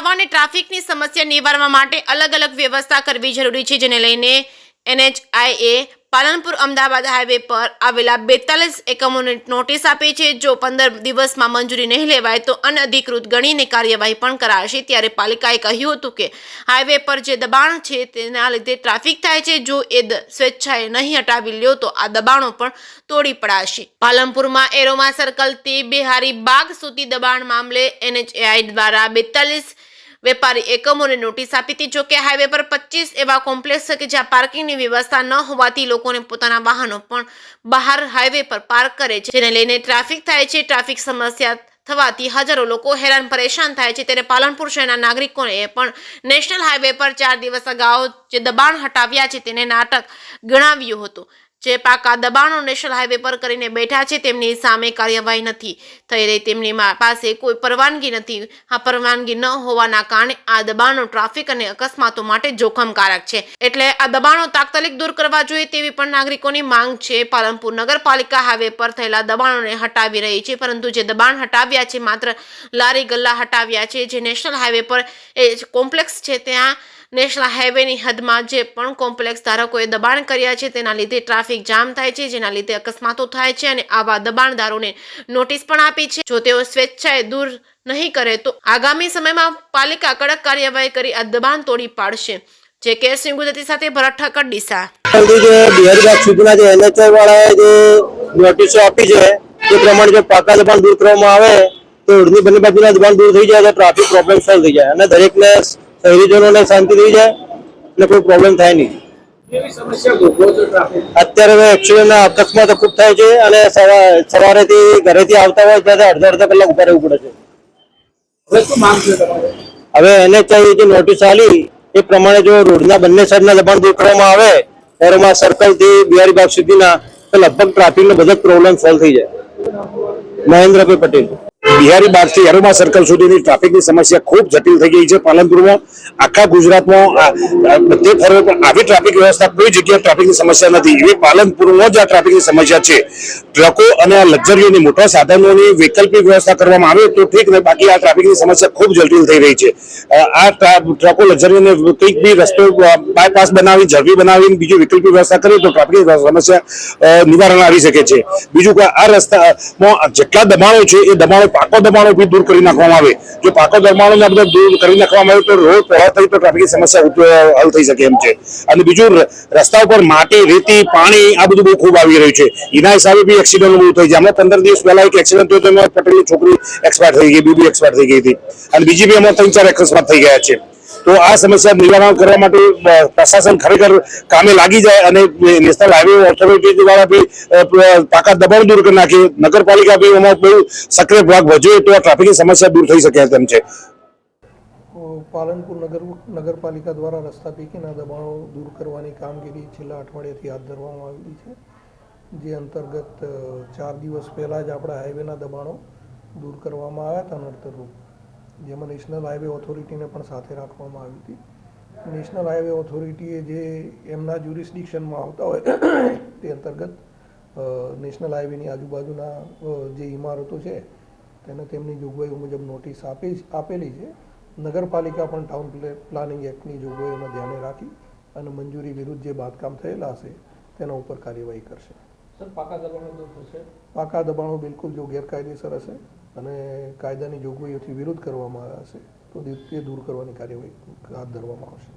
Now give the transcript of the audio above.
આવવા અને ટ્રાફિકની સમસ્યા નિવારવા માટે અલગ અલગ વ્યવસ્થા કરવી જરૂરી છે, જેને લઈને NHAIએ પાલનપુર અમદાવાદ હાઈવે પર આવેલા 42 એકમોને નોટિસ આપી છે। જો 15 દિવસમાં મંજૂરી નહીં લેવાય તો અનધિકૃત ગણીને કાર્યવાહી પણ કરાશે। ત્યારે પાલિકાએ કહ્યું હતું કે હાઈવે પર જે દબાણ છે તેના લીધે ટ્રાફિક થાય છે, જો એ સ્વેચ્છાએ નહીં હટાવી લ્યો તો આ દબાણો પણ તોડી પડાશે। પાલનપુરમાં એરોમા સર્કલથી બિહારી બાગ સુધી દબાણ મામલે NHAI દ્વારા 42 વેપારી એકમોને નોટિસ આપી હતી। જોકે હાઈવે પર 25 એવા કોમ્પ્લેક્સ છે કે જ્યાં પાર્કિંગની વ્યવસ્થા ન હોવાથી લોકોને પોતાના વાહનો પણ બહાર હાઈવે પર પાર્ક કરે છે, જેને લઈને ટ્રાફિક થાય છે। ટ્રાફિક સમસ્યા થવાથી હજારો લોકો હેરાન પરેશાન થાય છે। ત્યારે પાલનપુર શહેરના નાગરિકોએ પણ નેશનલ હાઈવે પર 4 દિવસ અગાઉ જે દબાણ હટાવ્યા છે તેને નાટક ગણાવ્યું હતું। જે પાકા દબાણો નેશનલ હાઈવે પર કરીને બેઠા છે તેમની સામે કાર્યવાહી નથી થઈ રહી, તેમની પાસે કોઈ પરવાનગી નથી। આ પરવાનગી ન હોવાના કારણે આ દબાણો ટ્રાફિક અને અકસ્માતો માટે જોખમકારક છે, એટલે આ દબાણો તાત્કાલિક દૂર કરવા જોઈએ તેવી પણ નાગરિકોની માંગ છે। પાલનપુર નગરપાલિકા હાઈવે પર થયેલા દબાણોને હટાવી રહી છે, પરંતુ જે દબાણ હટાવ્યા છે માત્ર લારી ગલ્લા હટાવ્યા છે। જે નેશનલ હાઈવે પર એ કોમ્પ્લેક્સ છે ત્યાં નેશનલ હાઈવેની હદમાં જે પણ કોમ્પ્લેક્સ ધારકોએ દબાણ કર્યા છે તેના લીધે ટ્રાફિક જામ થાય છે, જેના લીધે અકસ્માતો થાય છે અને આવા દબાણદારોને નોટિસ પણ આપી છે। જો તેઓ સ્વેચ્છાએ દૂર નહીં કરે તો આગામી સમયમાં પાલિકા કડક કાર્યવાહી કરી આ દબાણ તોડી પાડશે। જે કેસ ગુજરાતી સાથે ભરત ઠક્કર ડીસા। બિહારીબાગ સુધીના જે NHAI વાળાએ જે નોટિસો આપી છે તે પ્રમાણે જો પાકા દબાણ દૂર કરવામાં આવે તો રોડની બંને બાજુના દબાણ દૂર થઈ જાય તો ટ્રાફિક પ્રોબ્લેમ સોલ્વ થઈ જાય અને દરેકને શહેરીજનોને શાંતિ થઈ જાય અને કોઈ પ્રોબ્લેમ થાય નહીં। અત્યારે એક્સિડન્ટ અકસ્માત ખૂબ થાય છે અને સવારેથી ઘરેથી આવતા હોય ત્યારે અડધા કલાક ઉભા રહેવું પડે છે। હવે NHAI જે નોટિસ આલી એ પ્રમાણે જો રોડના બંને સાઈડના દબાણ દૂર કરવામાં આવે એરોમા સર્કલ થી બિહારીબાગ સુધીના તો લગભગ ટ્રાફિકનો બધો પ્રોબ્લેમ સોલ્વ થઈ જાય। મહેન્દ્રભાઈ પટેલ। બિહારીબાગ થી એરોમા સર્કલ સુધીની ટ્રાફિકની સમસ્યા ખૂબ જટિલ થઈ ગઈ છે। પાલનપુરમાં આખા ગુજરાતમાં બધે ફરો આવી ટ્રાફિક વ્યવસ્થા કોઈ જગ્યાએ ટ્રાફિકની સમસ્યા નથી, એવી પાલનપુરમાં જ આ ટ્રાફિકની સમસ્યા છે। ટ્રકો અને આ લક્ઝરીઓની મોટા સાધનોની વૈકલ્પિક વ્યવસ્થા કરવામાં આવે તો ઠીક ને, બાકી આ ટ્રાફિકની સમસ્યા ખૂબ જટિલ થઈ રહી છે। આ ટ્રકો લક્ઝરીઓને કંઈક બી રસ્તો બાયપાસ બનાવી ઝડપી બનાવીને બીજી વૈકલ્પિક વ્યવસ્થા કરીએ તો ટ્રાફિક સમસ્યા નિવારણ આવી શકે છે। બીજું કે આ રસ્તામાં જેટલા દબાણો છે એ દબાણો પાકો દબાણો બી દૂર કરી નાખવામાં આવે। જો પાકો દબાણોને બધા દૂર કરી નાખવામાં આવે તો રોડ પ્રવાહ થઈ તો ટ્રાફિકની સમસ્યા હલ થઈ શકે એમ છે। અને બીજું રસ્તા ઉપર માટી રેતી પાણી આ બધું બહુ ખૂબ આવી રહ્યું છે, એના હિસાબે બી એક્સિડન્ટ બહુ થઈ જાય। હમણાં 15 દિવસ પહેલા એક એક્સિડન્ટ થયો તો એમાં પટેલની છોકરી એક્સપાયર થઈ ગઈ, બીબી એક્સપાયર થઈ ગઈ હતી અને બીજી બી એમાં 3-4 અકસ્માત થઈ ગયા છે। તો આ સમસ્યા નિવારણ કરવા માટે પ્રશાસન ખરેખર કામે લાગી જાય અને નેશનલ હાઈવે ઓથોરિટી દ્વારા બી પાકા દબાણ દૂર કરી નાખે, નગરપાલિકા બી એમાં બહુ સક્રિય ભાગ ભજવે તો આ ટ્રાફિકની સમસ્યા દૂર થઈ શકે તેમ છે। પાલનપુર નગરપાલિકા દ્વારા રસ્તા પૈકીના દબાણો દૂર કરવાની કામગીરી છેલ્લા અઠવાડિયાથી હાથ ધરવામાં આવેલી છે, જે અંતર્ગત 4 દિવસ પહેલાં જ આપણા હાઈવેના દબાણો દૂર કરવામાં આવ્યા હતા નડતરરૂપ, જેમાં નેશનલ હાઈવે ઓથોરિટીને પણ સાથે રાખવામાં આવી હતી। નેશનલ હાઈવે ઓથોરિટીએ જે એમના જ્યુરિસ્ડિક્શનમાં આવતા હોય તે અંતર્ગત નેશનલ હાઈવેની આજુબાજુના જે ઇમારતો છે તેને તેમની જોગવાઈઓ મુજબ નોટિસ આપેલી છે। નગરપાલિકા પણ ટાઉન પ્લાનિંગ એક્ટની જોગવાઈઓને ધ્યાને રાખી અને મંજૂરી વિરુદ્ધ જે બાંધકામ થયેલા હશે તેના ઉપર કાર્યવાહી કરશે। સર, પાકા દબાણો દૂર થશે? પાકા દબાણો બિલકુલ જો ગેરકાયદેસર હશે અને કાયદાની જોગવાઈઓથી વિરુદ્ધ કરવામાં આવ્યા હશે તો તે દૂર કરવાની કાર્યવાહી હાથ ધરવામાં આવશે।